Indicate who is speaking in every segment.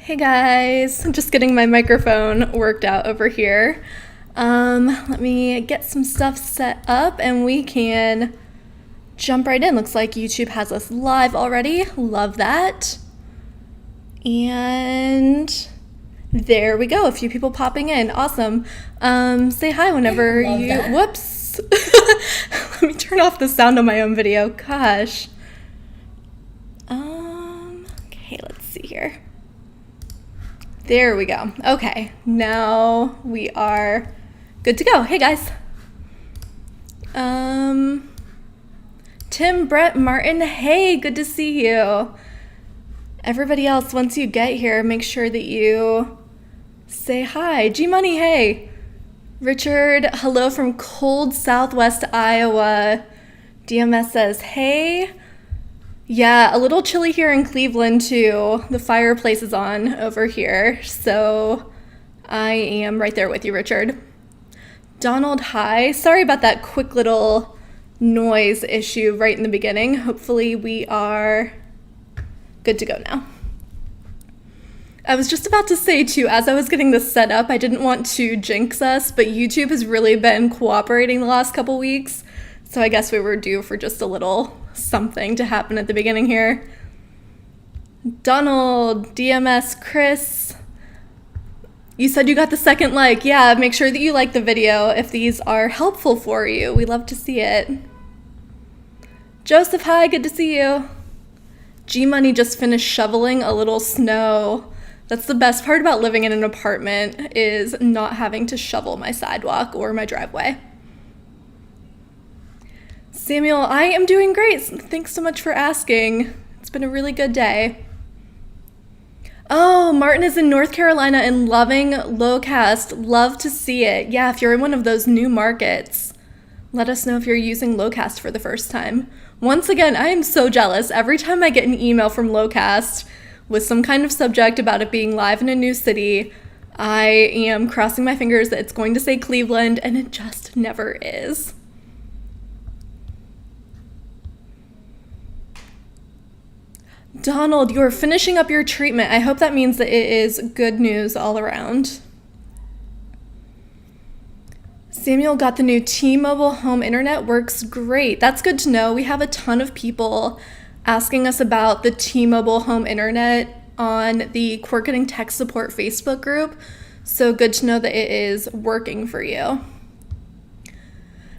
Speaker 1: Hey guys, I'm just getting my microphone worked out over here. Let me get some stuff set up and we can jump right in. Looks like YouTube has us live already. Love that. And there we go. A few people popping in. Awesome. Say hi whenever you...
Speaker 2: that.
Speaker 1: Whoops. Let me turn off the sound on my own video. Gosh. Okay, let's see here. There we go. Okay, now we are good to go. Hey guys. Tim, Brett, Martin, hey, good to see you. Everybody else, once you get here, make sure that you say hi. G-Money, hey. Richard, hello from cold Southwest Iowa. DMS says, hey. Yeah, a little chilly here in Cleveland too. The fireplace is on over here, so I am right there with you, Richard. Donald, hi. Sorry about that quick little noise issue right in the beginning. Hopefully we are good to go now. I was just about to say too, as I was getting this set up, I didn't want to jinx us, but YouTube has really been cooperating the last couple weeks. So I guess we were due for just a little something to happen at the beginning here. Donald, DMS, Chris, you said you got the second like. Yeah, make sure that you like the video if these are helpful for you. We love to see it. Joseph, hi, good to see you. G-Money just finished shoveling a little snow. That's the best part about living in an apartment, is not having to shovel my sidewalk or my driveway. Samuel, I am doing great. Thanks so much for asking. It's been a really good day. Oh, Martin is in North Carolina and loving Lowcast. Love to see it. Yeah, if you're in one of those new markets, let us know if you're using Lowcast for the first time. Once again, I am so jealous. Every time I get an email from Lowcast with some kind of subject about it being live in a new city, I am crossing my fingers that it's going to say Cleveland, and it just never is. Donald, you're finishing up your treatment. I hope that means that it is good news all around. Samuel got the new T-Mobile home internet. Works great. That's good to know. We have a ton of people asking us about the T-Mobile home internet on the Quirk Getting Tech Support Facebook group. So good to know that it is working for you.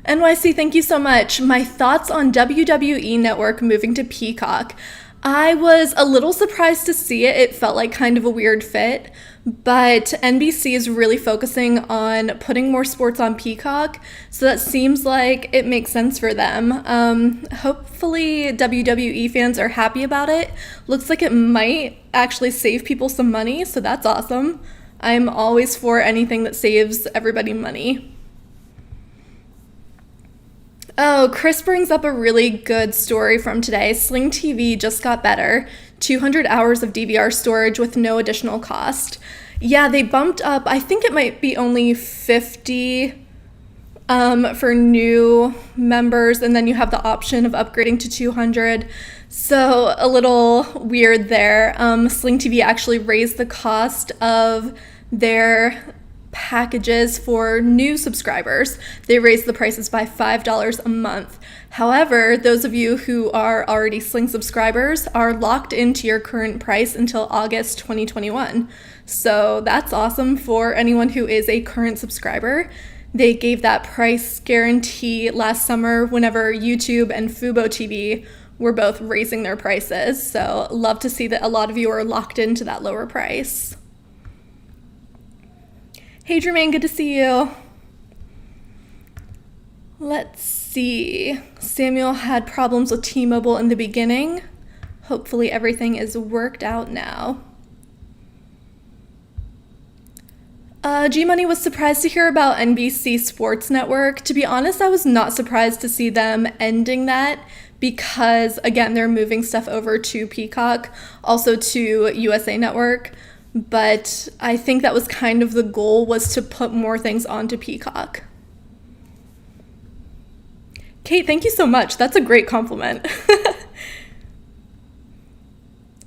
Speaker 1: NYC, thank you so much. My thoughts on WWE Network moving to Peacock. I was a little surprised to see it. It felt like kind of a weird fit, but NBC is really focusing on putting more sports on Peacock, so that seems like it makes sense for them. Hopefully WWE fans are happy about it. Looks like it might actually save people some money, so that's awesome. I'm always for anything that saves everybody money. Oh, Chris brings up a really good story from today. Sling TV just got better. 200 hours of DVR storage with no additional cost. Yeah, they bumped up. I think it might be only 50 for new members, and then you have the option of upgrading to 200. So a little weird there. Sling TV actually raised the cost of their packages for new subscribers. They raised the prices by $5 a month. However, those of you who are already Sling subscribers are locked into your current price until August 2021. So that's awesome for anyone who is a current subscriber. They gave that price guarantee last summer whenever YouTube and Fubo TV were both raising their prices. So love to see that a lot of you are locked into that lower price. Hey Jermaine, good to see you. Let's see. Samuel had problems with T-Mobile in the beginning. Hopefully everything is worked out now. G-Money was surprised to hear about NBC Sports Network. To be honest, I was not surprised to see them ending that because, again, they're moving stuff over to Peacock, also to USA Network. But I think that was kind of the goal, was to put more things onto Peacock. Kate, thank you so much. That's a great compliment.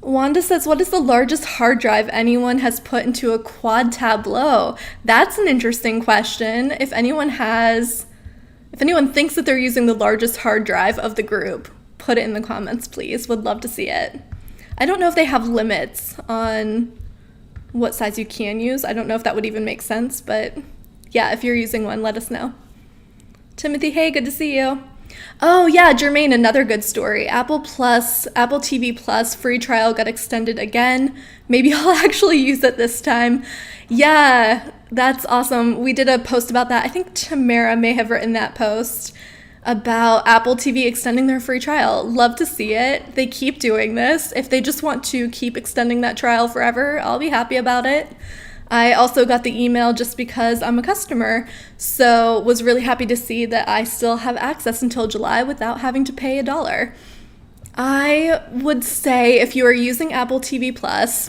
Speaker 1: Wanda says, what is the largest hard drive anyone has put into a quad tableau? That's an interesting question. If anyone thinks that they're using the largest hard drive of the group, put it in the comments, please. Would love to see it. I don't know if they have limits on what size you can use. I don't know if that would even make sense, but yeah, if you're using one, let us know. Timothy, hey, good to see you. Oh yeah, Jermaine, another good story. Apple TV Plus free trial got extended again. Maybe I'll actually use it this time. Yeah, that's awesome. We did a post about that. I think Tamara may have written that post about Apple TV extending their free trial. Love to see it. They keep doing this. If they just want to keep extending that trial forever, I'll be happy about it. I also got the email just because I'm a customer, so was really happy to see that I still have access until July without having to pay $1. I would say if you are using Apple TV Plus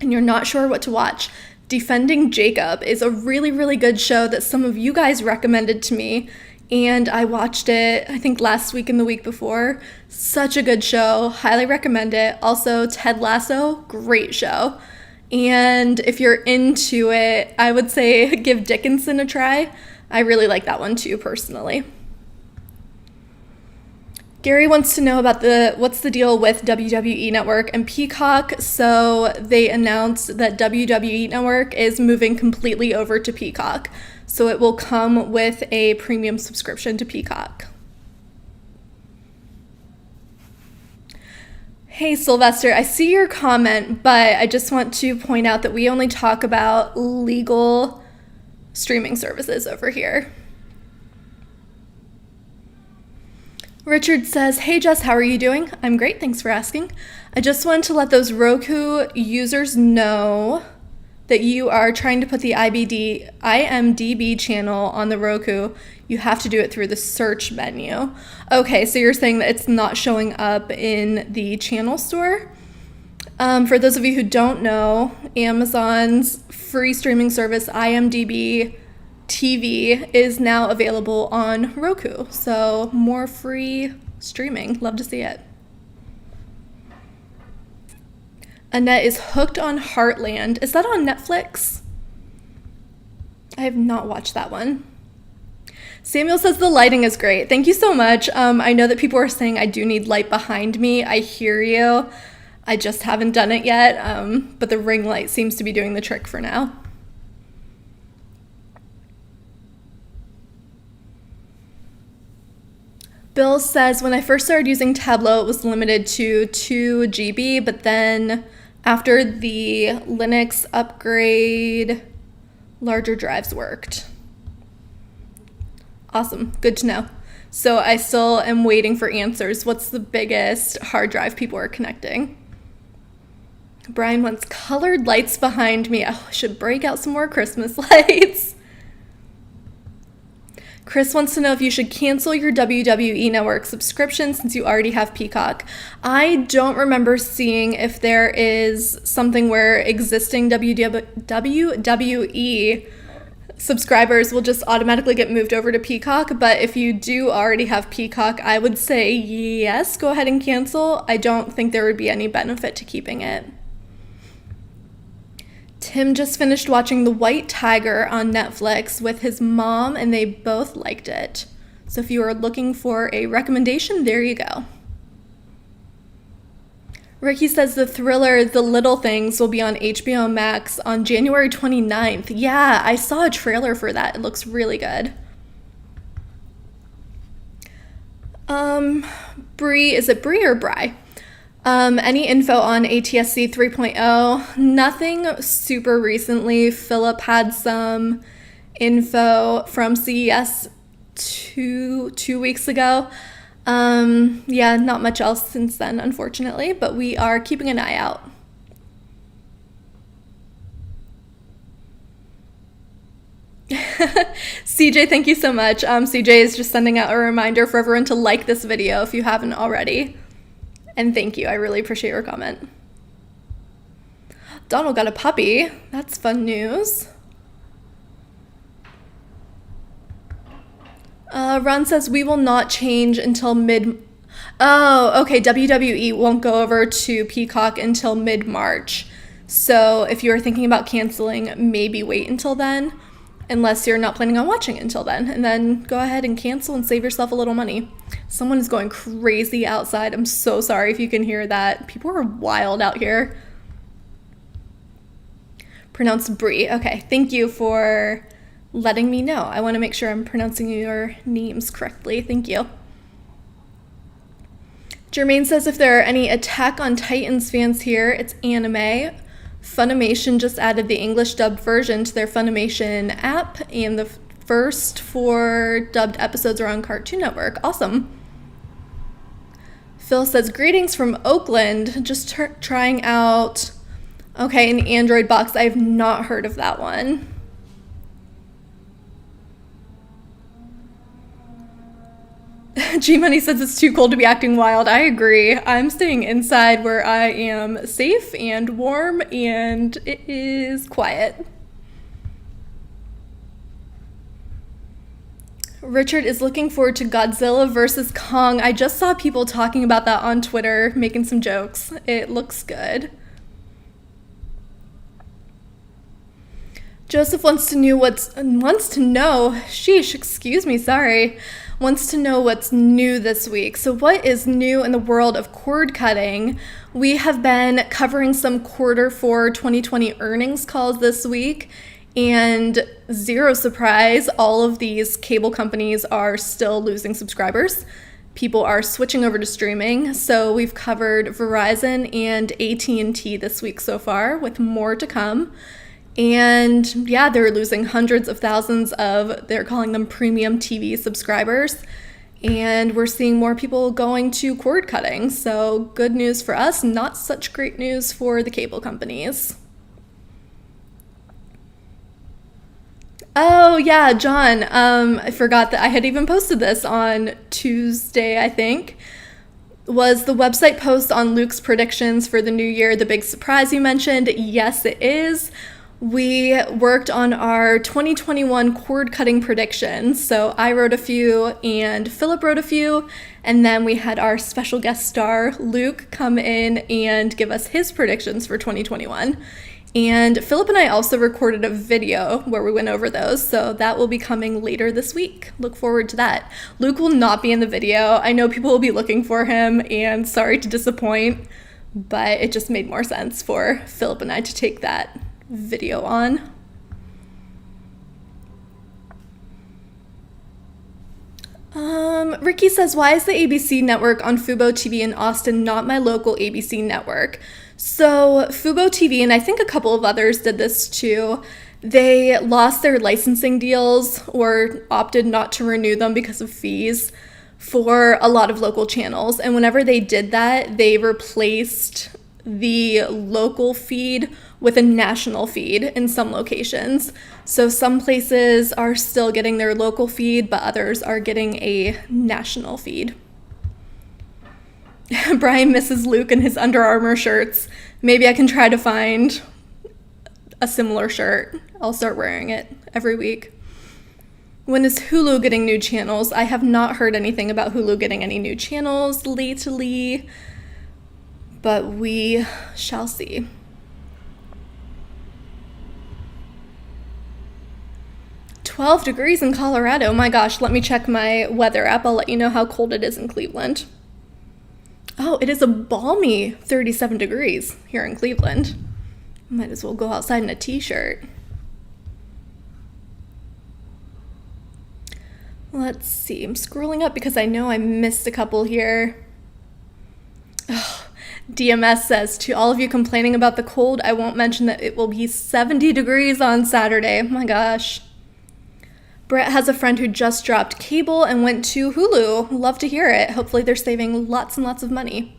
Speaker 1: and you're not sure what to watch, Defending Jacob is a really, really good show that some of you guys recommended to me, and I watched it, I think last week and the week before. Such a good show. Highly recommend it. Also, Ted Lasso, great show. And if you're into it, I would say give Dickinson a try. I really like that one too, personally. Gary wants to know about what's the deal with WWE Network and Peacock. So they announced that WWE Network is moving completely over to Peacock. So it will come with a premium subscription to Peacock. Hey Sylvester, I see your comment, but I just want to point out that we only talk about legal streaming services over here. Richard says, hey Jess, how are you doing? I'm great, thanks for asking. I just wanted to let those Roku users know that you are trying to put the IMDb channel on the Roku. You have to do it through the search menu. Okay, so you're saying that it's not showing up in the channel store? For those of you who don't know, Amazon's free streaming service, IMDb TV, is now available on Roku. So more free streaming. Love to see it. Annette is hooked on Heartland. Is that on Netflix? I have not watched that one. Samuel says the lighting is great. Thank you so much. I know that people are saying I do need light behind me. I hear you. I just haven't done it yet, but the ring light seems to be doing the trick for now. Bill says, when I first started using Tableau, it was limited to 2 GB, but then after the Linux upgrade, larger drives worked. Awesome, good to know. So I still am waiting for answers. What's the biggest hard drive people are connecting? Brian wants colored lights behind me. Oh, I should break out some more Christmas lights. Chris wants to know if you should cancel your WWE Network subscription since you already have Peacock. I don't remember seeing if there is something where existing WWE subscribers will just automatically get moved over to Peacock, but if you do already have Peacock, I would say yes, go ahead and cancel. I don't think there would be any benefit to keeping it. Tim just finished watching The White Tiger on Netflix with his mom, and they both liked it. So if you are looking for a recommendation, there you go. Ricky says the thriller The Little Things will be on HBO Max on January 29th. Yeah, I saw a trailer for that. It looks really good. Bree, is it Bree or Bry? Any info on ATSC 3.0? Nothing super recently. Philip had some info from CES two weeks ago. Yeah, not much else since then, unfortunately, but we are keeping an eye out. CJ, thank you so much. CJ is just sending out a reminder for everyone to like this video if you haven't already. And thank you, I really appreciate your comment. Donald got a puppy. That's fun news. Ron says we will not change until mid. Oh, okay. WWE won't go over to Peacock until mid-March. So if you're thinking about canceling, maybe wait until then, unless you're not planning on watching it until then. And then go ahead and cancel and save yourself a little money. Someone is going crazy outside. I'm so sorry if you can hear that. People are wild out here. Pronounced Brie. Okay, thank you for letting me know. I want to make sure I'm pronouncing your names correctly. Thank you. Jermaine says if there are any Attack on Titans fans here, it's anime. Funimation just added the English dubbed version to their Funimation app, and the first 4 dubbed episodes are on Cartoon Network. Awesome. Phil says, greetings from Oakland. Just trying out, okay, an Android box. I have not heard of that one. G-Money says it's too cold to be acting wild. I agree. I'm staying inside where I am safe and warm and it is quiet. Richard is looking forward to Godzilla vs. Kong. I just saw people talking about that on Twitter, making some jokes. It looks good. Joseph wants to know what's new this week. So what is new in the world of cord cutting? We have been covering some Q4 2020 earnings calls this week, and zero surprise, all of these cable companies are still losing subscribers. People are switching over to streaming. So we've covered Verizon and AT&T this week so far, with more to come. And yeah, they're losing hundreds of thousands of, they're calling them premium TV subscribers. And we're seeing more people going to cord cutting. So good news for us, not such great news for the cable companies. Oh yeah, John, I forgot that I had even posted this on Tuesday, I think. Was the website post on Luke's predictions for the new year the big surprise you mentioned? Yes, it is. We worked on our 2021 cord cutting predictions. So I wrote a few and Philip wrote a few, and then we had our special guest star, Luke, come in and give us his predictions for 2021. And Philip and I also recorded a video where we went over those, so that will be coming later this week. Look forward to that. Luke will not be in the video. I know people will be looking for him, and sorry to disappoint, but it just made more sense for Philip and I to take that video on. Ricky says, why is the ABC network on Fubo TV in Austin not my local ABC network? So Fubo TV, and I think a couple of others did this too, they lost their licensing deals or opted not to renew them because of fees for a lot of local channels. And whenever they did that, they replaced the local feed with a national feed in some locations. So some places are still getting their local feed, but others are getting a national feed. Brian misses Luke and his Under Armour shirts. Maybe I can try to find a similar shirt. I'll start wearing it every week. When is Hulu getting new channels? I have not heard anything about Hulu getting any new channels lately, but we shall see. "12 degrees in Colorado. My gosh, let me check my weather app. I'll let you know how cold it is in Cleveland. Oh, it is a balmy 37 degrees here in Cleveland. Might as well go outside in a t-shirt. Let's see. I'm scrolling up because I know I missed a couple here. Oh, DMS says, to all of you complaining about the cold, I won't mention that it will be 70 degrees on Saturday. Oh my gosh. Brett has a friend who just dropped cable and went to Hulu. Love to hear it. Hopefully they're saving lots and lots of money.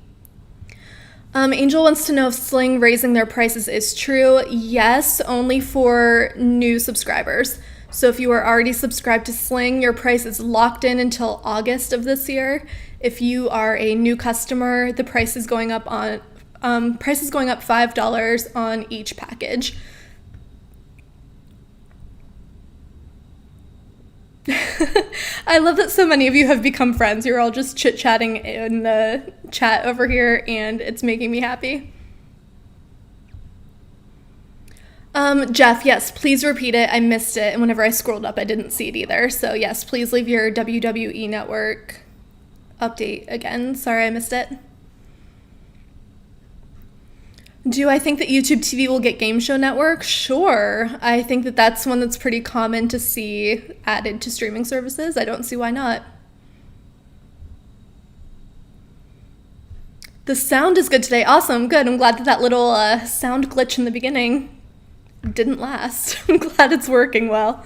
Speaker 1: Angel wants to know if Sling raising their prices is true. Yes, only for new subscribers. So if you are already subscribed to Sling, your price is locked in until August of this year. If you are a new customer, the price is going up $5 on each package. I love that so many of you have become friends. You're all just chit-chatting in the chat over here, and it's making me happy. Jeff, yes, please repeat it. I missed it, and whenever I scrolled up, I didn't see it either. So yes, please leave your WWE Network update again. Sorry, I missed it. Do I think that YouTube TV will get Game Show Network? Sure. I think that that's one that's pretty common to see added to streaming services. I don't see why not. The sound is good today. Awesome. Good. I'm glad that that little sound glitch in the beginning didn't last. I'm glad it's working well.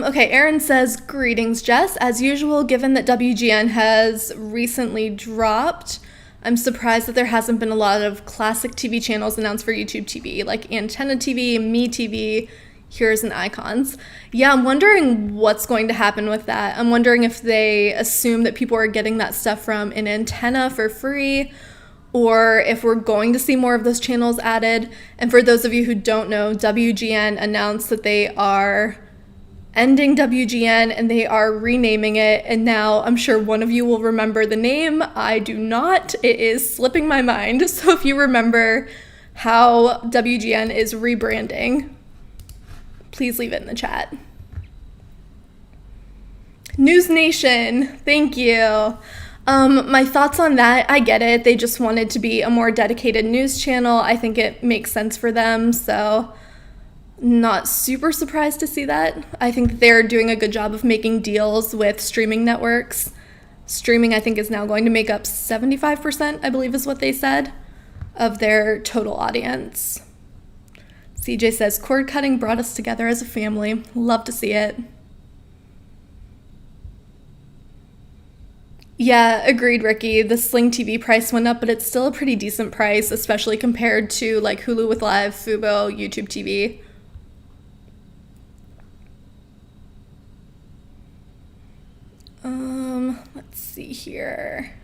Speaker 1: Okay, Aaron says, greetings, Jess. As usual, given that WGN has recently dropped, I'm surprised that there hasn't been a lot of classic TV channels announced for YouTube TV, like Antenna TV, Me TV, Heroes and Icons. Yeah, I'm wondering what's going to happen with that. I'm wondering if they assume that people are getting that stuff from an antenna for free, or if we're going to see more of those channels added. And for those of you who don't know, WGN announced that they are ending WGN and they are renaming it, and now I'm sure one of you will remember the name. I do not. It is slipping my mind. So if you remember how WGN is rebranding, please leave it in the chat. News Nation, thank you. My thoughts on that, I get it. They just wanted to be a more dedicated news channel. I think it makes sense for them, so not super surprised to see that. I think they're doing a good job of making deals with streaming networks. Streaming, I think, is now going to make up 75%, I believe is what they said, of their total audience. CJ says, cord cutting brought us together as a family. Love to see it. Yeah, agreed, Ricky. The Sling TV price went up, but it's still a pretty decent price, especially compared to like Hulu with Live, Fubo, YouTube TV. Let's see here.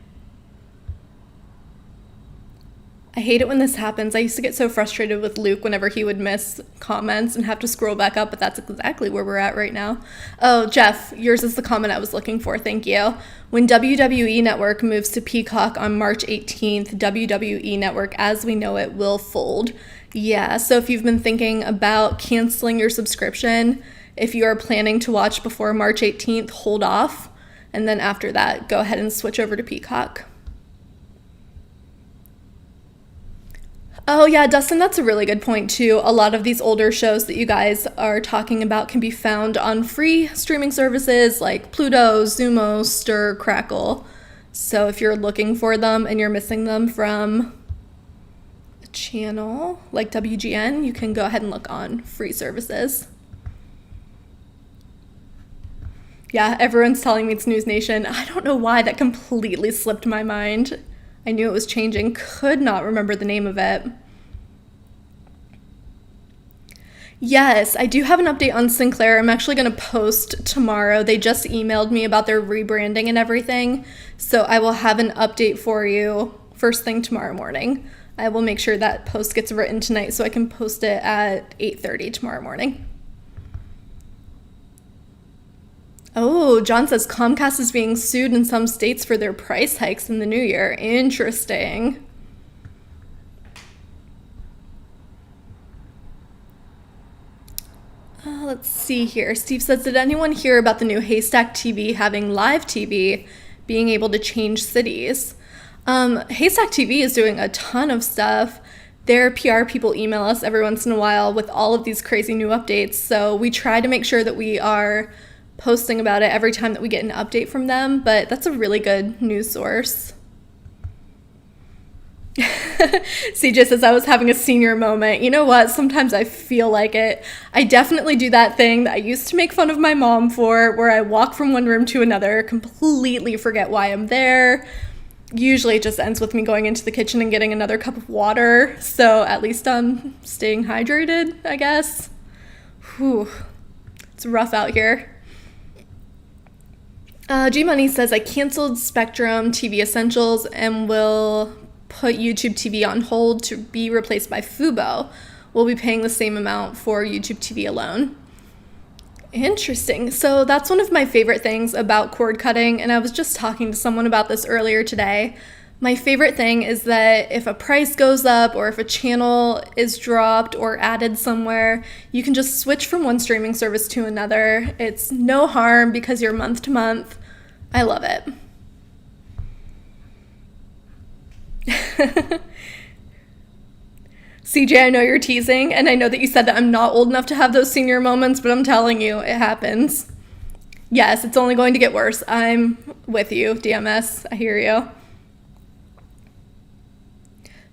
Speaker 1: I hate it when this happens. I used to get so frustrated with Luke whenever he would miss comments and have to scroll back up, but that's exactly where we're at right now. Oh, Jeff, yours is the comment I was looking for. Thank you. When WWE Network moves to Peacock on March 18th, WWE Network as we know it will fold. Yeah, so if you've been thinking about canceling your subscription, if you are planning to watch before March 18th, hold off. And then after that, go ahead and switch over to Peacock. Oh yeah, Dustin, that's a really good point too. A lot of these older shows that you guys are talking about can be found on free streaming services like Pluto, Zumo, Stir, Crackle. So if you're looking for them and you're missing them from a channel like WGN, you can go ahead and look on free services. Yeah, everyone's telling me it's News Nation. I don't know why that completely slipped my mind. I knew it was changing, could not remember the name of it. Yes, I do have an update on Sinclair. I'm actually going to post tomorrow. They just emailed me about their rebranding and everything. So I will have an update for you first thing tomorrow morning. I will make sure that post gets written tonight so I can post it at 8:30 tomorrow morning. Oh, John says Comcast is being sued in some states for their price hikes in the new year. Interesting. Let's see here. Steve says, did anyone hear about the new Haystack TV having live TV being able to change cities? Haystack TV is doing a ton of stuff. Their PR people email us every once in a while with all of these crazy new updates. So we try to make sure that we are posting about it every time that we get an update from them, but that's a really good news source. CJ says, I was having a senior moment. You know what? Sometimes I feel like it. I definitely do that thing that I used to make fun of my mom for, where I walk from one room to another, completely forget why I'm there. Usually it just ends with me going into the kitchen and getting another cup of water, so at least I'm staying hydrated, I guess. Whew. It's rough out here. G-Money says, I canceled Spectrum TV Essentials and will put YouTube TV on hold to be replaced by Fubo. will be paying the same amount for YouTube TV alone. Interesting. So that's one of my favorite things about cord cutting, and I was just talking to someone about this earlier today. My favorite thing is that if a price goes up or if a channel is dropped or added somewhere, you can just switch from one streaming service to another. It's no harm because you're month to month. I love it. CJ, I know you're teasing, and I know that you said that I'm not old enough to have those senior moments, but I'm telling you, it happens. Yes, it's only going to get worse. I'm with you, DMS. I hear you.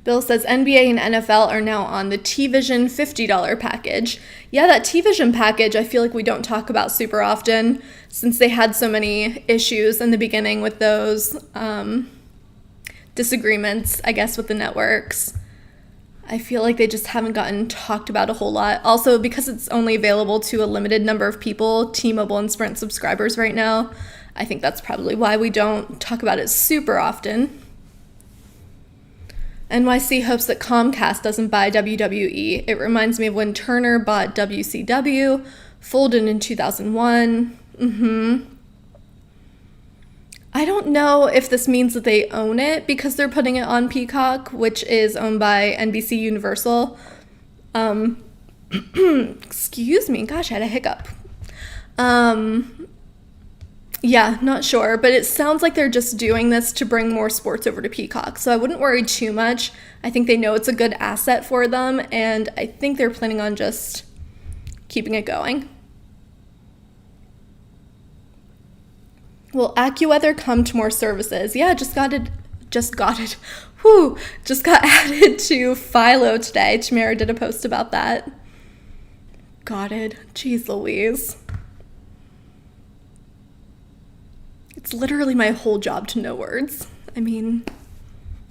Speaker 1: Bill says NBA and NFL are now on the T-Vision $50 package. Yeah, that T-Vision package I feel like we don't talk about super often since they had so many issues in the beginning with those disagreements, I guess, with the networks. I feel like they just haven't gotten talked about a whole lot. Also, because it's only available to a limited number of people, T-Mobile and Sprint subscribers right now, I think that's probably why we don't talk about it super often. NYC hopes that Comcast doesn't buy WWE. It reminds me of when Turner bought WCW, folded in 2001. I don't know if this means that they own it because they're putting it on Peacock, which is owned by NBC Universal. Excuse me. Gosh, I had a hiccup. Yeah, not sure, but it sounds like they're just doing this to bring more sports over to Peacock. So I wouldn't worry too much. I think they know it's a good asset for them, and I think they're planning on just keeping it going. Will AccuWeather come to more services? Yeah, just got added to Philo today. Tamara did a post about that. Got it. Jeez Louise. It's literally my whole job to know words. I mean,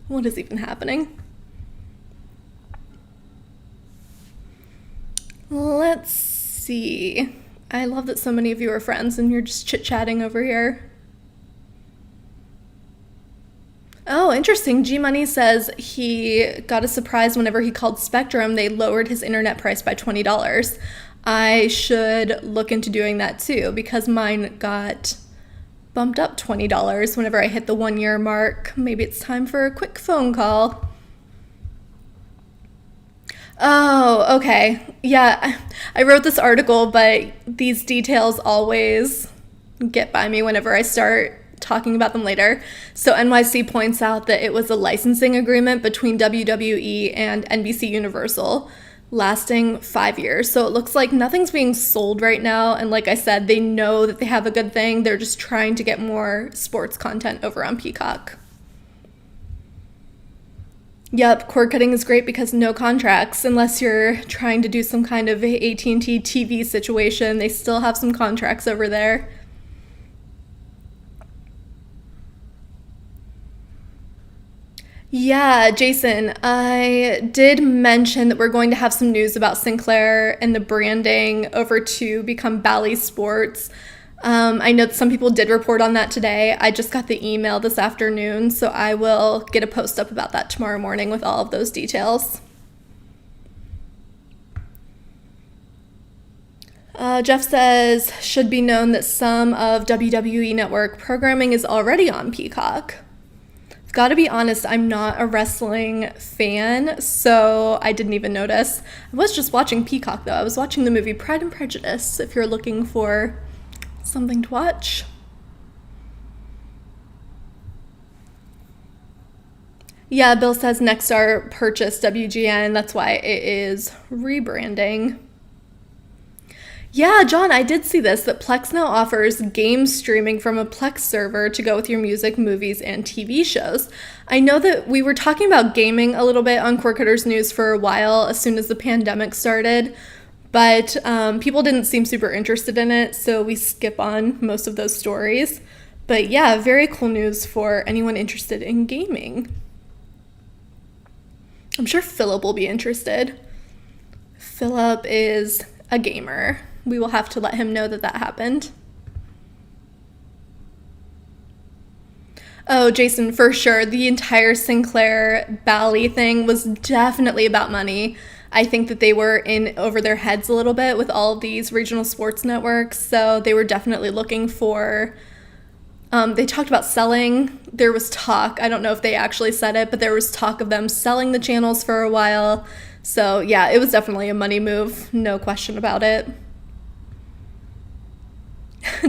Speaker 1: what is even happening? Let's see. I love that so many of you are friends and you're just chit-chatting over here. Oh, interesting. G-Money says he got a surprise whenever he called Spectrum. They lowered his internet price by $20. I should look into doing that too because mine got bumped up $20 whenever I hit the 1 year mark. Maybe it's time for a quick phone call. Oh, okay. Yeah, I wrote this article, but these details always get by me whenever I start talking about them later. So NYC points out that it was a licensing agreement between WWE and NBC Universal lasting 5 years. So it looks like nothing's being sold right now. And like I said, they know that they have a good thing. They're just trying to get more sports content over on Peacock. Yep, cord cutting is great because no contracts. Unless you're trying to do some kind of AT&T TV situation, they still have some contracts over there. Yeah, Jason, I did mention that we're going to have some news about Sinclair and the branding over to become Bally Sports. I know that some people did report on that today. I just got the email this afternoon, so I will get a post up about that tomorrow morning with all of those details. Jeff says, should be known that some of WWE Network programming is already on Peacock. I've got to be honest, I'm not a wrestling fan, so I didn't even notice. I was just watching Peacock, though. I was watching the movie Pride and Prejudice, if you're looking for something to watch. Yeah, Bill says Nexstar purchased WGN. That's why it is rebranding. Yeah, John, I did see this, that Plex now offers game streaming from a Plex server to go with your music, movies, and TV shows. I know that we were talking about gaming a little bit on Cord Cutters News for a while as soon as the pandemic started, but people didn't seem super interested in it, so we skip on most of those stories. But yeah, very cool news for anyone interested in gaming. I'm sure Philip will be interested. Philip is a gamer. We will have to let him know that that happened. Oh, Jason, for sure. The entire Sinclair Bally thing was definitely about money. I think that they were in over their heads a little bit with all of these regional sports networks. So they were definitely looking for, they talked about selling. There was talk, I don't know if they actually said it, but there was talk of them selling the channels for a while. So yeah, it was definitely a money move, no question about it.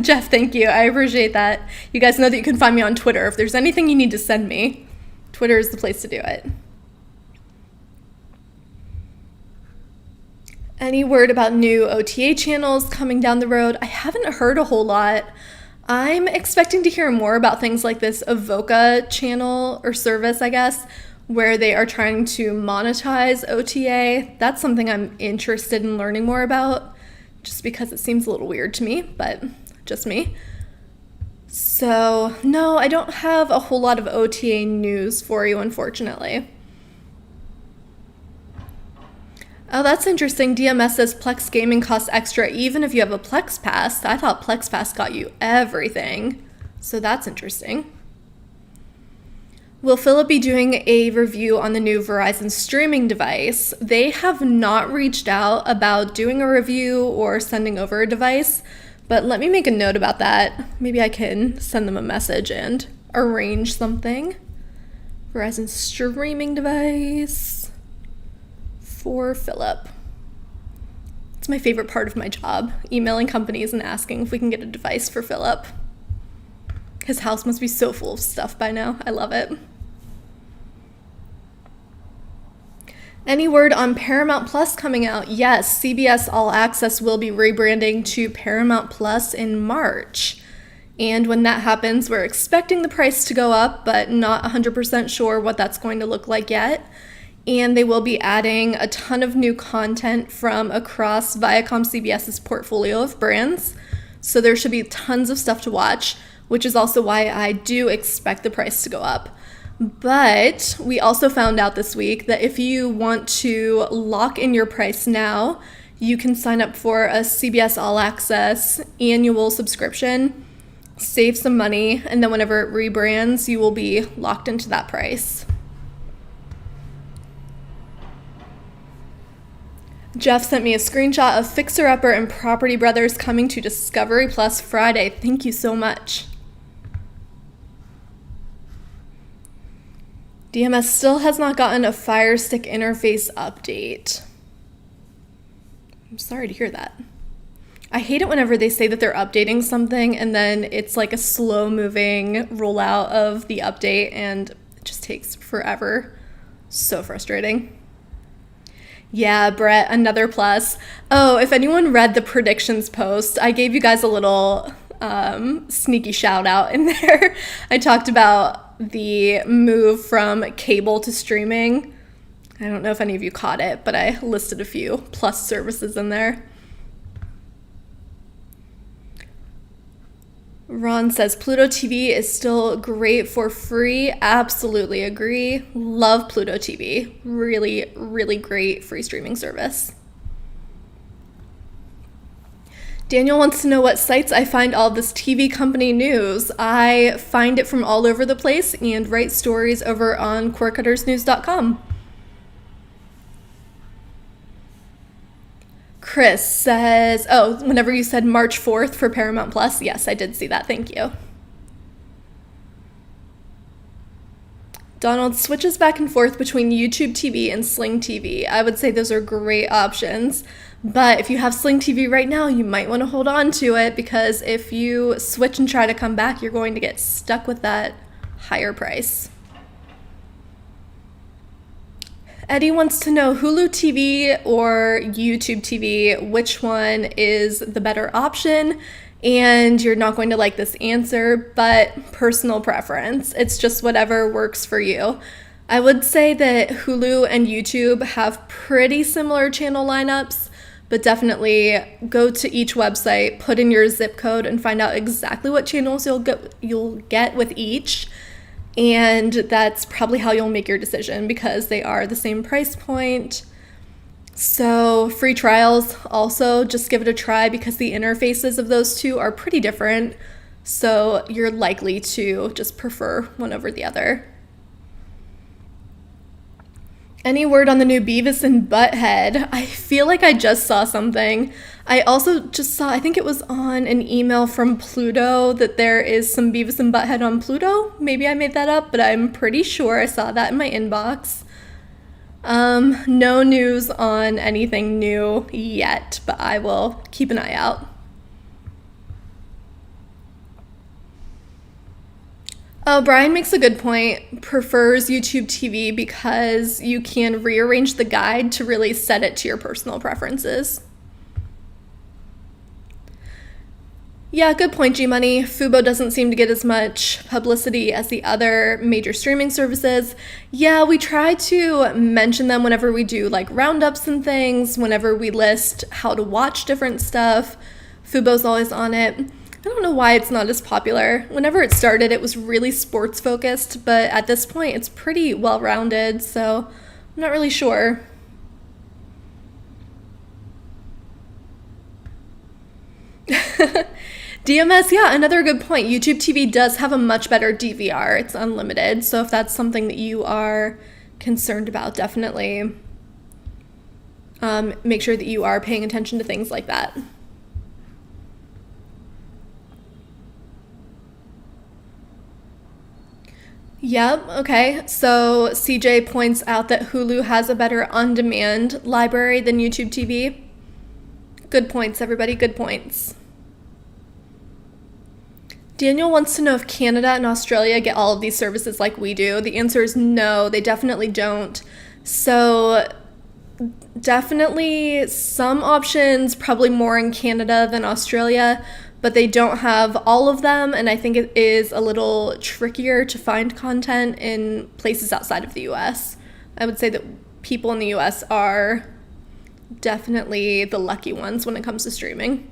Speaker 1: Jeff, thank you. I appreciate that. You guys know that you can find me on Twitter. If there's anything you need to send me, Twitter is the place to do it. Any word about new OTA channels coming down the road? I haven't heard a whole lot. I'm expecting to hear more about things like this Avoca channel or service, I guess, where they are trying to monetize OTA. That's something I'm interested in learning more about, just because it seems a little weird to me, but just me. So, no, I don't have a whole lot of OTA news for you, unfortunately. Oh, that's interesting. DMS says Plex gaming costs extra even if you have a Plex Pass. I thought Plex Pass got you everything. So that's interesting. Will Philip be doing a review on the new Verizon streaming device? They have not reached out about doing a review or sending over a device, but let me make a note about that. Maybe I can send them a message and arrange something. Verizon streaming device for Philip. It's my favorite part of my job, emailing companies and asking if we can get a device for Philip. His house must be so full of stuff by now. I love it. Any word on Paramount Plus coming out? Yes, CBS All Access will be rebranding to Paramount Plus in March. And when that happens, we're expecting the price to go up, but not 100% sure what that's going to look like yet. And they will be adding a ton of new content from across Viacom CBS's portfolio of brands. So there should be tons of stuff to watch, which is also why I do expect the price to go up. But we also found out this week that if you want to lock in your price now, you can sign up for a CBS All Access annual subscription, save some money, and then whenever it rebrands, you will be locked into that price. Jeff sent me a screenshot of Fixer Upper and Property Brothers coming to Discovery Plus Friday. Thank you so much. DMS still has not gotten a Fire Stick interface update. I'm sorry to hear that. I hate it whenever they say that they're updating something and then it's like a slow-moving rollout of the update and it just takes forever. So frustrating. Yeah, Brett, another plus. Oh, if anyone read the predictions post, I gave you guys a little sneaky shout out in there. I talked about the move from cable to streaming. I don't know if any of you caught it, but I listed a few plus services in there. Ron says, Pluto TV is still great for free. Absolutely agree. Love Pluto TV. Really, really great free streaming service. Daniel wants to know what sites I find all this TV company news. I find it from all over the place and write stories over on CordCuttersNews.com. Chris says, oh, whenever you said March 4th for Paramount Plus, yes, I did see that. Thank you. Donald switches back and forth between YouTube TV and Sling TV. I would say those are great options. But if you have Sling TV right now, you might want to hold on to it because if you switch and try to come back, you're going to get stuck with that higher price. Eddie wants to know Hulu TV or YouTube TV, which one is the better option? And you're not going to like this answer, but personal preference. It's just whatever works for you. I would say that Hulu and YouTube have pretty similar channel lineups, but definitely go to each website, put in your zip code, and find out exactly what channels you'll get with each. And that's probably how you'll make your decision because they are the same price point. So free trials also, just give it a try because the interfaces of those two are pretty different. So you're likely to just prefer one over the other. Any word on the new Beavis and Butthead? I feel like I just saw something. I also just saw, I think it was on an email from Pluto, that there is some Beavis and Butthead on Pluto. Maybe I made that up, but I'm pretty sure I saw that in my inbox. No news on anything new yet, but I will keep an eye out. Oh, Brian makes a good point. Prefers YouTube TV because you can rearrange the guide to really set it to your personal preferences. Yeah, good point, G-Money. Fubo doesn't seem to get as much publicity as the other major streaming services. Yeah, we try to mention them whenever we do like roundups and things, whenever we list how to watch different stuff. Fubo's always on it. I don't know why it's not as popular. Whenever it started, it was really sports focused, but at this point, it's pretty well-rounded, so I'm not really sure. DMS, yeah, another good point. YouTube TV does have a much better DVR. It's unlimited, so if that's something that you are concerned about, definitely make sure that you are paying attention to things like that. Yep, okay. So CJ points out that Hulu has a better on-demand library than YouTube TV. Good points, everybody, good points. Daniel wants to know if Canada and Australia get all of these services like we do. The answer is no, they definitely don't. So definitely some options, probably more in Canada than Australia, but they don't have all of them, and I think it is a little trickier to find content in places outside of the US. I would say that people in the US are definitely the lucky ones when it comes to streaming.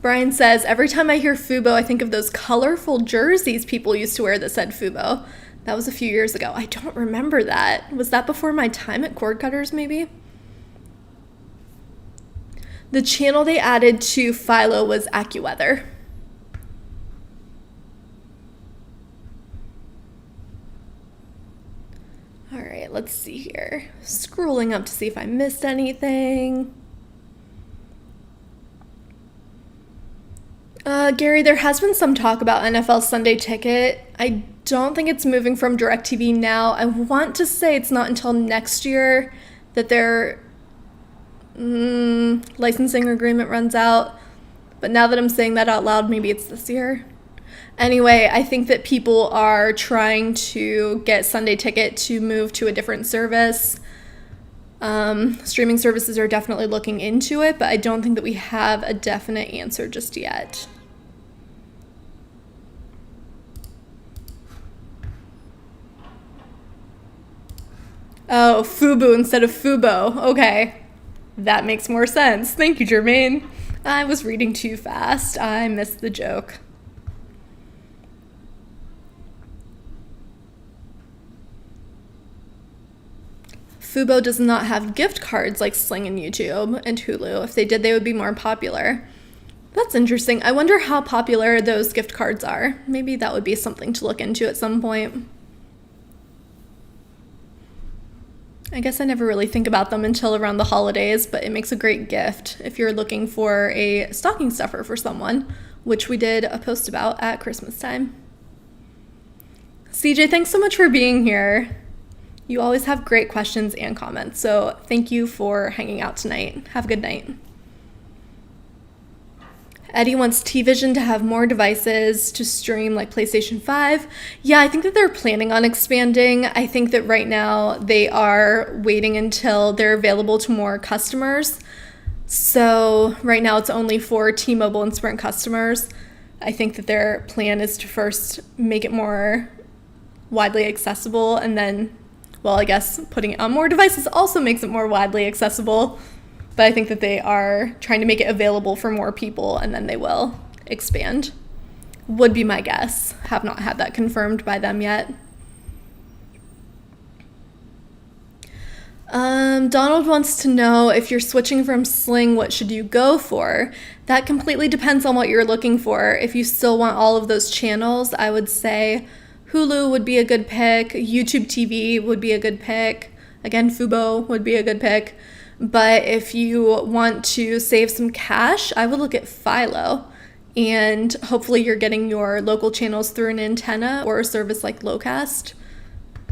Speaker 1: Brian says, every time I hear Fubo, I think of those colorful jerseys people used to wear that said Fubo. That was a few years ago. I don't remember that. Was that before my time at Cord Cutters, maybe? The channel they added to Philo was AccuWeather. All right, let's see here. Scrolling up to see if I missed anything. Gary, there has been some talk about NFL Sunday Ticket. I don't think it's moving from DirecTV now. I want to say it's not until next year that their licensing agreement runs out. But now that I'm saying that out loud, maybe it's this year. Anyway, I think that people are trying to get Sunday Ticket to move to a different service. Streaming services are definitely looking into it, but I don't think that we have a definite answer just yet. Oh, Fubu instead of Fubo. Okay. That makes more sense. Thank you, Jermaine. I was reading too fast. I missed the joke. Fubo does not have gift cards like Sling and YouTube and Hulu. If they did, they would be more popular. That's interesting. I wonder how popular those gift cards are. Maybe that would be something to look into at some point. I guess I never really think about them until around the holidays, but it makes a great gift if you're looking for a stocking stuffer for someone, which we did a post about at Christmas time. CJ, thanks so much for being here. You always have great questions and comments, so thank you for hanging out tonight. Have a good night. Eddie wants T-Vision to have more devices to stream like PlayStation 5. Yeah, I think that they're planning on expanding. I think that right now they are waiting until they're available to more customers. So right now it's only for T-Mobile and Sprint customers. I think that their plan is to first make it more widely accessible, and then, well, I guess putting it on more devices also makes it more widely accessible. But I think that they are trying to make it available for more people, and then they will expand. Would be my guess. Have not had that confirmed by them yet. Donald wants to know, if you're switching from Sling, what should you go for? That completely depends on what you're looking for. If you still want all of those channels, I would say Hulu would be a good pick. YouTube TV would be a good pick. Again, Fubo would be a good pick. But if you want to save some cash, I would look at Philo. And hopefully you're getting your local channels through an antenna or a service like Locast.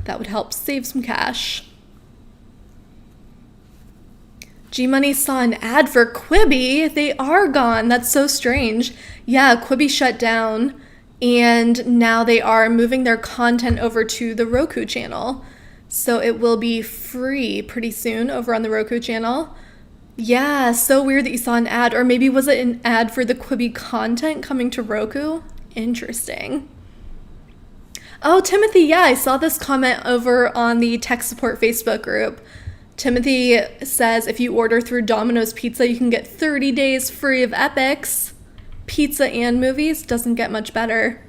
Speaker 1: That would help save some cash. G-Money saw an ad for Quibi. They are gone. That's so strange. Yeah, Quibi shut down, and now they are moving their content over to the Roku channel. So it will be free pretty soon over on the Roku channel. Yeah, so weird that you saw an ad. Or maybe was it an ad for the Quibi content coming to Roku? Interesting. Oh, Timothy, yeah, I saw this comment over on the tech support Facebook group. Timothy says if you order through Domino's Pizza, you can get 30 days free of Epics. Pizza and movies doesn't get much better.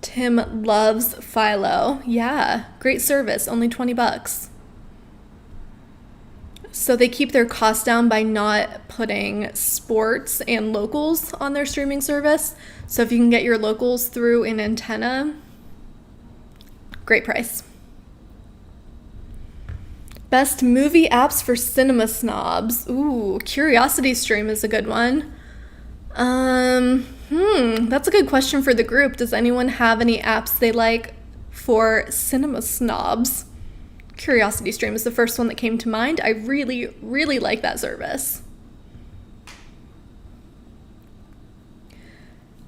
Speaker 1: Tim loves Philo. Yeah, great service, only $20. So they keep their costs down by not putting sports and locals on their streaming service. So if you can get your locals through an antenna, great price. Best movie apps for cinema snobs. Ooh, Curiosity Stream is a good one. That's a good question for the group. Does anyone have any apps they like for cinema snobs? Curiosity Stream is the first one that came to mind. I really, really like that service.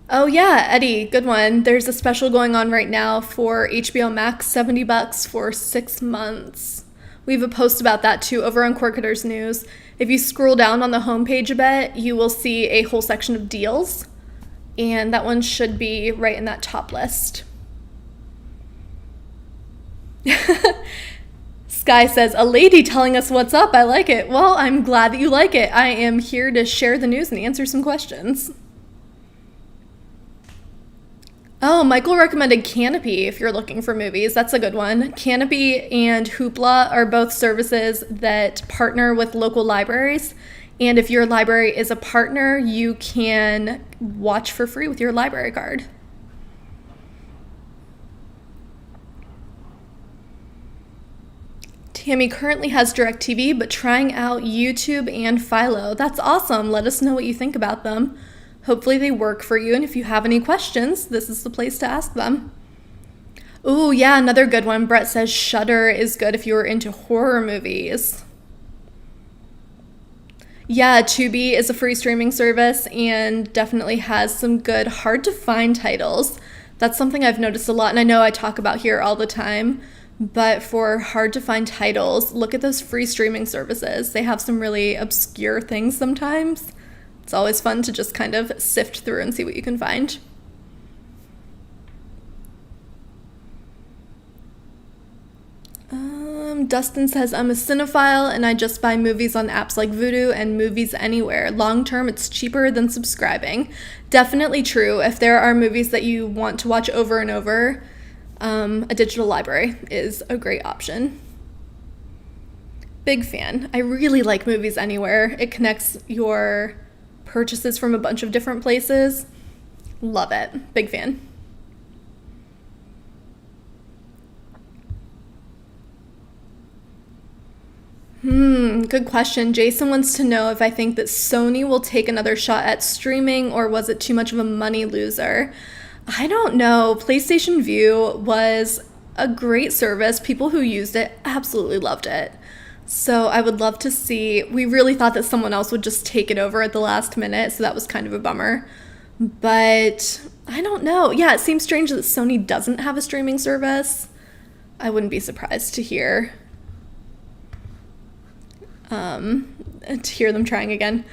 Speaker 1: Oh yeah, Eddie, good one. There's a special going on right now for HBO Max, $70 for 6 months. We have a post about that too over on Corketers News. If you scroll down on the homepage a bit, you will see a whole section of deals, and that one should be right in that top list. Sky says, a lady telling us what's up. I like it. Well, I'm glad that you like it. I am here to share the news and answer some questions. Oh, Michael recommended Canopy if you're looking for movies. That's a good one. Canopy and Hoopla are both services that partner with local libraries. And if your library is a partner, you can watch for free with your library card. Tammy currently has DirecTV, but trying out YouTube and Philo. That's awesome. Let us know what you think about them. Hopefully they work for you, and if you have any questions, this is the place to ask them. Ooh, yeah, another good one. Brett says Shudder is good if you're into horror movies. Yeah, Tubi is a free streaming service and definitely has some good, hard-to-find titles. That's something I've noticed a lot, and I know I talk about here all the time, but for hard-to-find titles, look at those free streaming services. They have some really obscure things sometimes. It's always fun to just kind of sift through and see what you can find. Dustin says, I'm a cinephile and I just buy movies on apps like Vudu and Movies Anywhere. Long term, it's cheaper than subscribing. Definitely true. If there are movies that you want to watch over and over, a digital library is a great option. Big fan. I really like Movies Anywhere. It connects your purchases from a bunch of different places. Love it. Big fan. Good question. Jason wants to know if I think that Sony will take another shot at streaming, or was it too much of a money loser? I don't know. PlayStation Vue was a great service. People who used it absolutely loved it. So I would love to see. We really thought that someone else would just take it over at the last minute, so that was kind of a bummer. But I don't know. Yeah, it seems strange that Sony doesn't have a streaming service. I wouldn't be surprised to hear them trying again.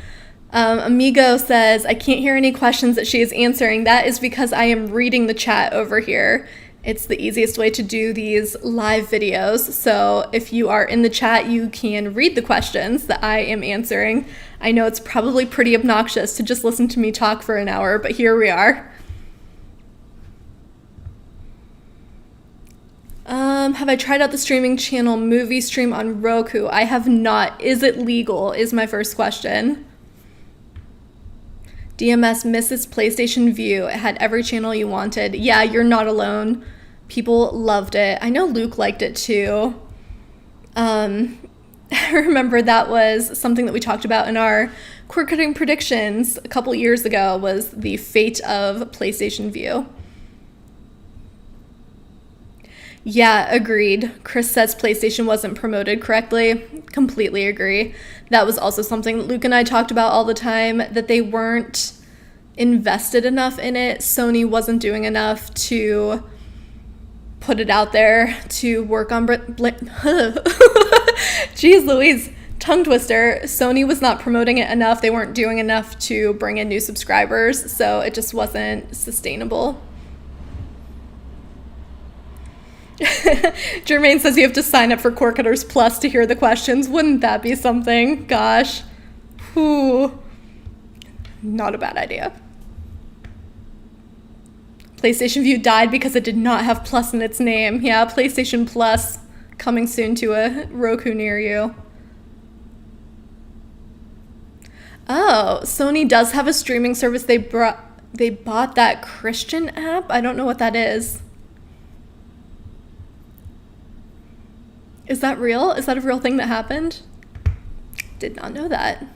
Speaker 1: Amigo says, I can't hear any questions that she is answering. That is because I am reading the chat over here. It's the easiest way to do these live videos. So if you are in the chat, you can read the questions that I am answering. I know it's probably pretty obnoxious to just listen to me talk for an hour, but here we are. Have I tried out the streaming channel Movie Stream on Roku? I have not. Is it legal? Is my first question. DMS misses PlayStation Vue. It had every channel you wanted. Yeah, you're not alone. People loved it. I know Luke liked it too. I remember that was something that we talked about in our cord cutting predictions a couple years ago, was the fate of PlayStation Vue. Yeah, agreed. Chris says PlayStation wasn't promoted correctly. Completely agree. That was also something that Luke and I talked about all the time, that they weren't invested enough in it. Sony wasn't doing enough to put it out there to work on Jeez Louise, tongue twister. Sony was not promoting it enough. They weren't doing enough to bring in new subscribers, so it just wasn't sustainable. Jermaine says you have to sign up for Cord Cutters Plus to hear the questions. Wouldn't that be something? Gosh. Whew. Not a bad idea. PlayStation Vue died because it did not have Plus in its name. Yeah, PlayStation Plus coming soon to a Roku near you. Oh, Sony does have a streaming service. They bought that Christian app. I don't know what that is. Is that real? Is that a real thing that happened? Did not know that.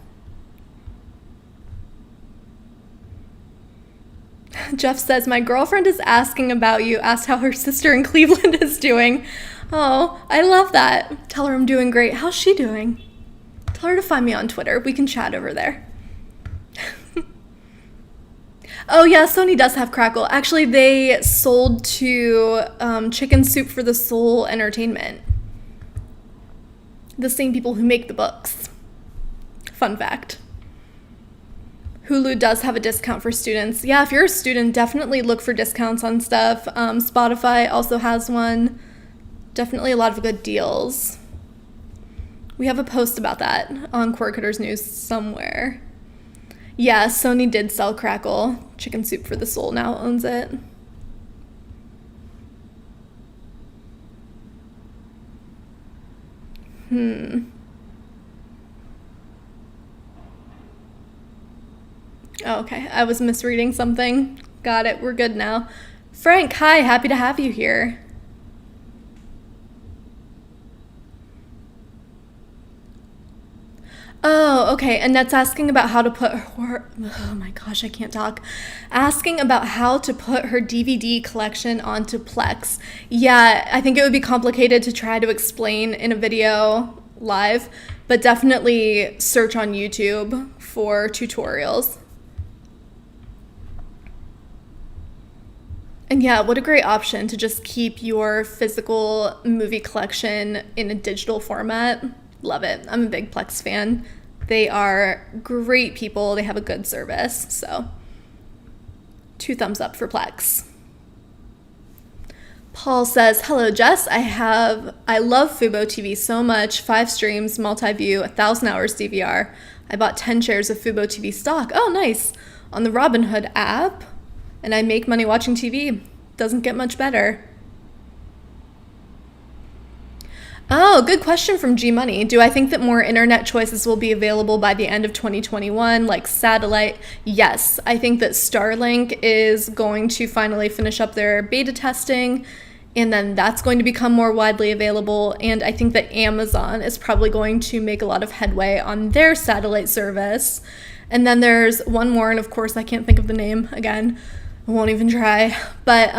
Speaker 1: Jeff says, my girlfriend is asking about you, asked how her sister in Cleveland is doing. Oh, I love that. Tell her I'm doing great. How's she doing? Tell her to find me on Twitter. We can chat over there. Oh yeah, Sony does have Crackle. Actually, they sold to Chicken Soup for the Soul Entertainment. The same people who make the books. Fun fact. Hulu does have a discount for students. Yeah, if you're a student, definitely look for discounts on stuff. Spotify also has one. Definitely a lot of good deals. We have a post about that on Cord Cutters News somewhere. Yeah, Sony did sell Crackle. Chicken Soup for the Soul now owns it. Oh, okay, I was misreading something. Got it, we're good now. Frank, hi, happy to have you here. Oh, okay, Annette's asking about how to put her, oh my gosh, I can't talk. Asking about how to put her DVD collection onto Plex. Yeah, I think it would be complicated to try to explain in a video live, but definitely search on YouTube for tutorials. And yeah, what a great option to just keep your physical movie collection in a digital format. Love it. I'm a big Plex fan. They are great people. They have a good service. So 2 thumbs up for Plex. Paul says, hello, Jess. I love Fubo TV so much. 5 streams, multi-view, 1,000 hours DVR. I bought 10 shares of Fubo TV stock. Oh, nice. On the Robinhood app. And I make money watching TV. Doesn't get much better. Oh, good question from G Money. Do I think that more internet choices will be available by the end of 2021, like satellite? Yes. I think that Starlink is going to finally finish up their beta testing, and then that's going to become more widely available. And I think that Amazon is probably going to make a lot of headway on their satellite service. And then there's one more, and of course I can't think of the name again. I won't even try. But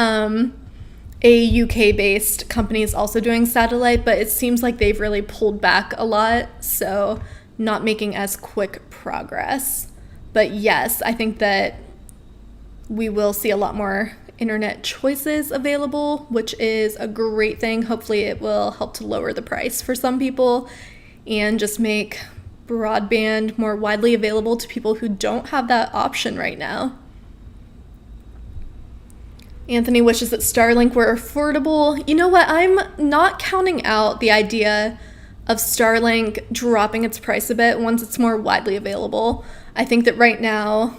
Speaker 1: a UK-based company is also doing satellite, but it seems like they've really pulled back a lot, so not making as quick progress. But yes, I think that we will see a lot more internet choices available, which is a great thing. Hopefully it will help to lower the price for some people and just make broadband more widely available to people who don't have that option right now. Anthony wishes that Starlink were affordable. You know what? I'm not counting out the idea of Starlink dropping its price a bit once it's more widely available. I think that right now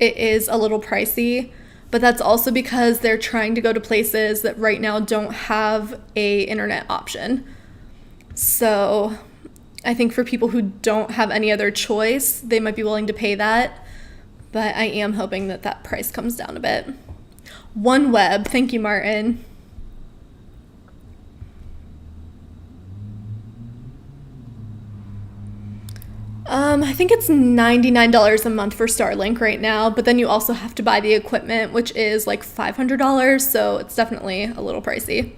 Speaker 1: it is a little pricey, but that's also because they're trying to go to places that right now don't have a internet option. So I think for people who don't have any other choice, they might be willing to pay that. but I am hoping that that price comes down a bit. OneWeb, thank you, Martin. I think it's $99 a month for Starlink right now, but then you also have to buy the equipment, which is like $500, so it's definitely a little pricey.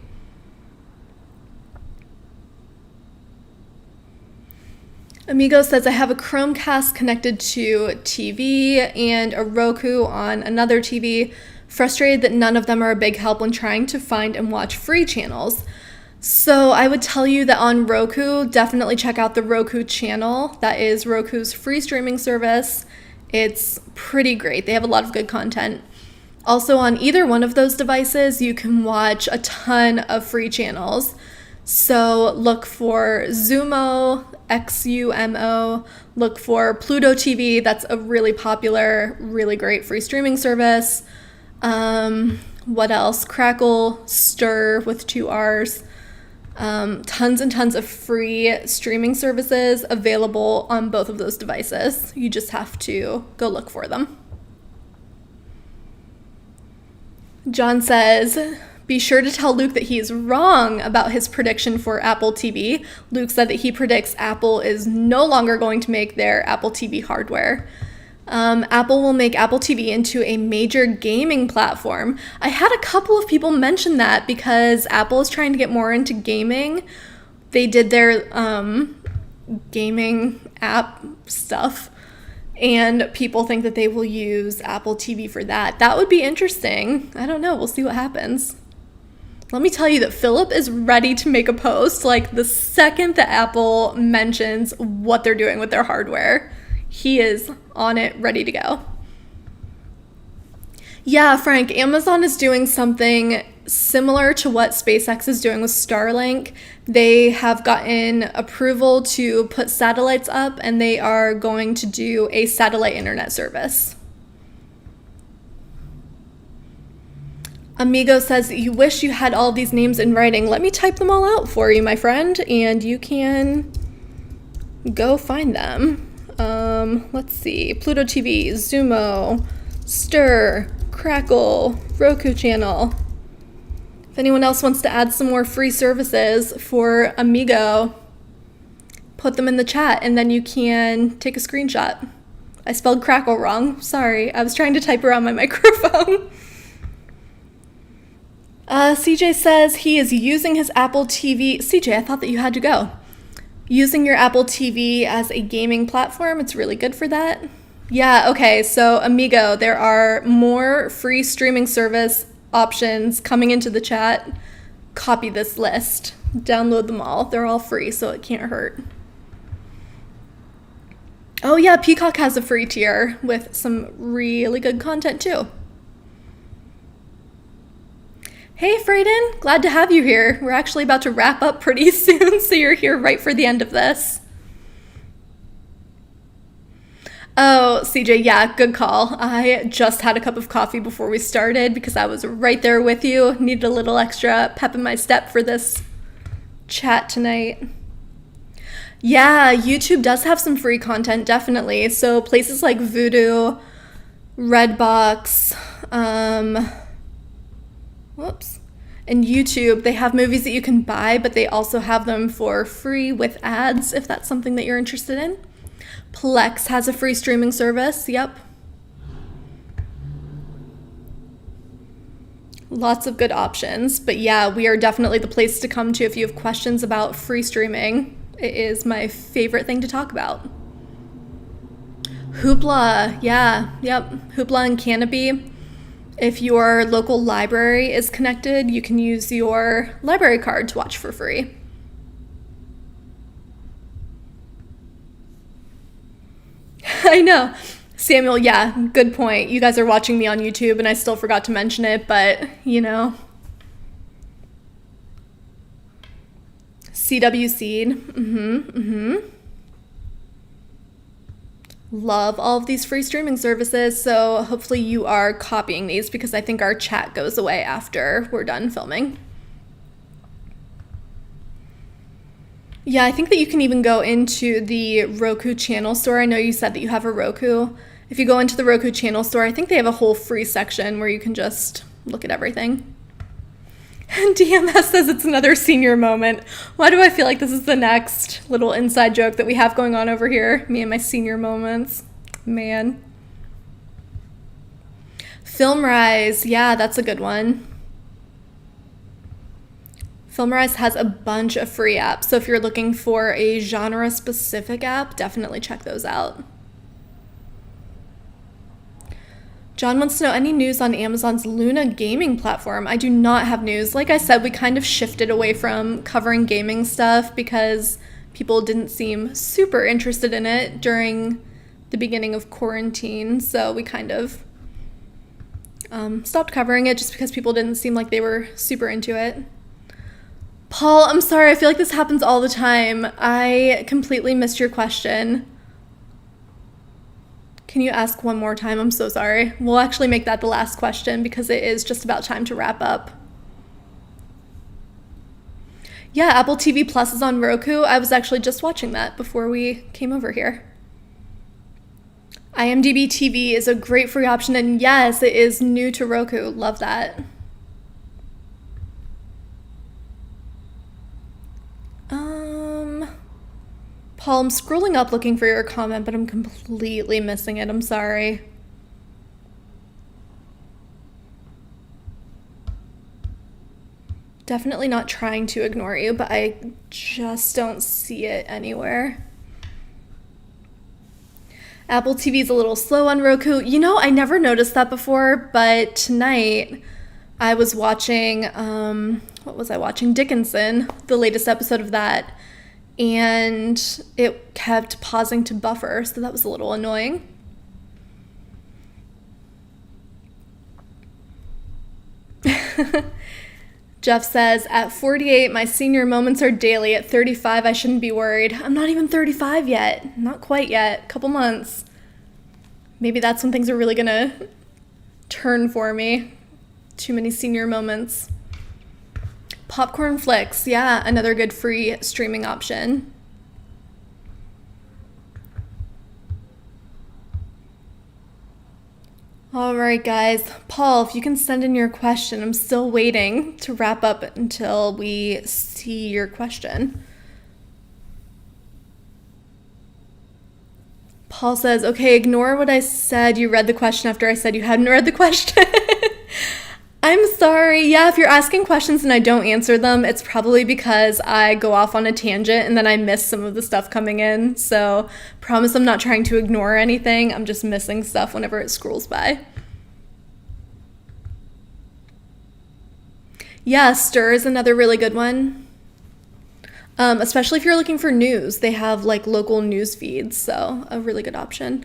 Speaker 1: Amigo says, I have a Chromecast connected to TV and a Roku on another TV. Frustrated that none of them are a big help when trying to find and watch free channels. So I would tell you that on Roku, definitely check out the Roku channel. That is Roku's free streaming service. It's pretty great. They have a lot of good content. Also, on either one of those devices, you can watch a ton of free channels. So look for Xumo, XUMO, look for Pluto TV. That's a really popular, really great free streaming service. What else? Crackle, Stir with 2 R's. Tons and tons of free streaming services available on both of those devices. You just have to go look for them. John says, be sure to tell Luke that he is wrong about his prediction for Apple TV. Luke said that he predicts Apple is no longer going to make their Apple TV hardware. Apple will make Apple TV into a major gaming platform. I had a couple of people mention that because Apple is trying to get more into gaming. They did their gaming app stuff, and people think that they will use Apple TV for that. That would be interesting. I don't know. We'll see what happens. Let me tell you that Philip is ready to make a post like the second that Apple mentions what they're doing with their hardware. He is on it, ready to go. Yeah, Frank, Amazon is doing something similar to what SpaceX is doing with Starlink. They have gotten approval to put satellites up, and they are going to do a satellite internet service. Amigo says that you wish you had all these names in writing. Let me type them all out for you, my friend, and you can go find them. Let's see, Pluto TV, Xumo, Stir, Crackle, Roku channel. If anyone else wants to add some more free services for Amigo, put them in the chat and then you can take a screenshot. I spelled Crackle wrong. Sorry, I was trying to type around my microphone. CJ says he is using his Apple TV. CJ, I thought that you had to go. Using your Apple TV as a gaming platform, it's really good for that. Yeah, okay, so Amigo, there are more free streaming service options coming into the chat. Copy this list. Download them all. They're all free, so it can't hurt. Oh yeah, Peacock has a free tier with some really good content too. Hey, Frayden, glad to have you here. We're actually about to wrap up pretty soon, so you're here right for the end of this. Oh, CJ, yeah, good call. I just had a cup of coffee before we started because I was right there with you. Needed a little extra pep in my step for this chat tonight. Yeah, YouTube does have some free content, definitely. So places like Vudu, Redbox, and YouTube, they have movies that you can buy, but they also have them for free with ads if that's something that you're interested in. Plex has a free streaming service, yep. Lots of good options, but yeah, we are definitely the place to come to if you have questions about free streaming. It is my favorite thing to talk about. Hoopla, yeah, yep, Hoopla and Canopy. If your local library is connected, you can use your library card to watch for free. I know. Samuel, yeah, good point. You guys are watching me on YouTube and I still forgot to mention it, but, you know. CW Seed, Love all of these free streaming services, so hopefully you are copying these because I think our chat goes away after we're done filming. Yeah, I think that you can even go into the Roku channel store. I know you said that you have a Roku, If you go into the Roku channel store, I think they have a whole free section where you can just look at everything. DMS says it's another senior moment. Why do I feel like this is the next little inside joke that we have going on over here? Me and my senior moments. Man. FilmRise. Yeah, that's a good one. FilmRise has a bunch of free apps. So if you're looking for a genre-specific app, definitely check those out. John wants to know any news on Amazon's Luna gaming platform. I do not have news. Like I said, we kind of shifted away from covering gaming stuff because people didn't seem super interested in it during the beginning of quarantine. So we kind of stopped covering it just because people didn't seem like they were super into it. Paul, I'm sorry. I feel like this happens all the time. I completely missed your question. Can you ask one more time? I'm so sorry. We'll actually make that the last question because it is just about time to wrap up. Yeah, Apple TV Plus is on Roku. I was actually just watching that before we came over here. IMDb TV is a great free option, and yes, it is new to Roku. Love that. Paul, I'm scrolling up looking for your comment, but I'm completely missing it. I'm sorry. Definitely not trying to ignore you, but I just don't see it anywhere. Apple TV is a little slow on Roku. You know, I never noticed that before, but tonight I was watching, what was I watching? Dickinson, the latest episode of that. And it kept pausing to buffer, so that was a little annoying. Jeff says, at 48, my senior moments are daily. At 35, I shouldn't be worried. I'm not even 35 yet. Not quite yet. Couple months. Maybe that's when things are really gonna turn for me. Too many senior moments. Popcorn Flicks, yeah, another good free streaming option. All right, guys. Paul, if you can send in your question. I'm still waiting to wrap up until we see your question. Paul says, okay, ignore what I said. You read the question after I said you hadn't read the question. I'm sorry. Yeah, if you're asking questions and I don't answer them, it's probably because I go off on a tangent and then I miss some of the stuff coming in. So promise I'm not trying to ignore anything. I'm just missing stuff whenever it scrolls by. Yeah, Stir is another really good one. Especially if you're looking for news. They have like local news feeds, so a really good option.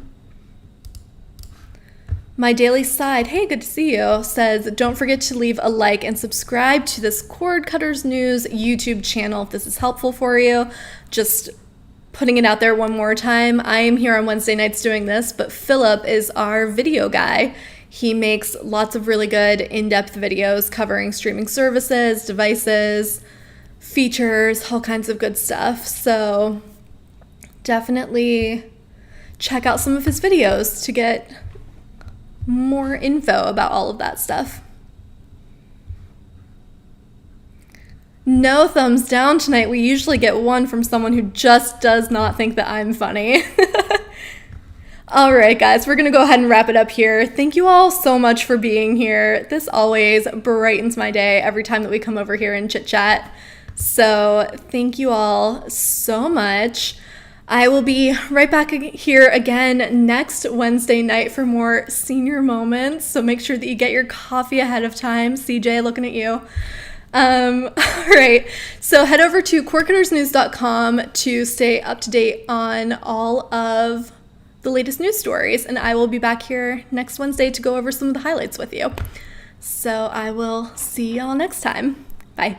Speaker 1: My Daily Side, hey, good to see you, says, don't forget to leave a like and subscribe to this Cord Cutters News YouTube channel if this is helpful for you. Just putting it out there one more time. I am here on Wednesday nights doing this, but Philip is our video guy. He makes lots of really good in-depth videos covering streaming services, devices, features, all kinds of good stuff. So definitely check out some of his videos to get more info about all of that stuff. No thumbs down tonight. We usually get one from someone who just does not think that I'm funny. All right, guys, we're going to go ahead and wrap it up here. Thank you all so much for being here. This always brightens my day every time that we come over here and chit chat. So thank you all so much. I will be right back here again next Wednesday night for more senior moments. So make sure that you get your coffee ahead of time. CJ, looking at you. All right. So head over to cordcuttersnews.com to stay up to date on all of the latest news stories. And I will be back here next Wednesday to go over some of the highlights with you. So I will see y'all next time. Bye.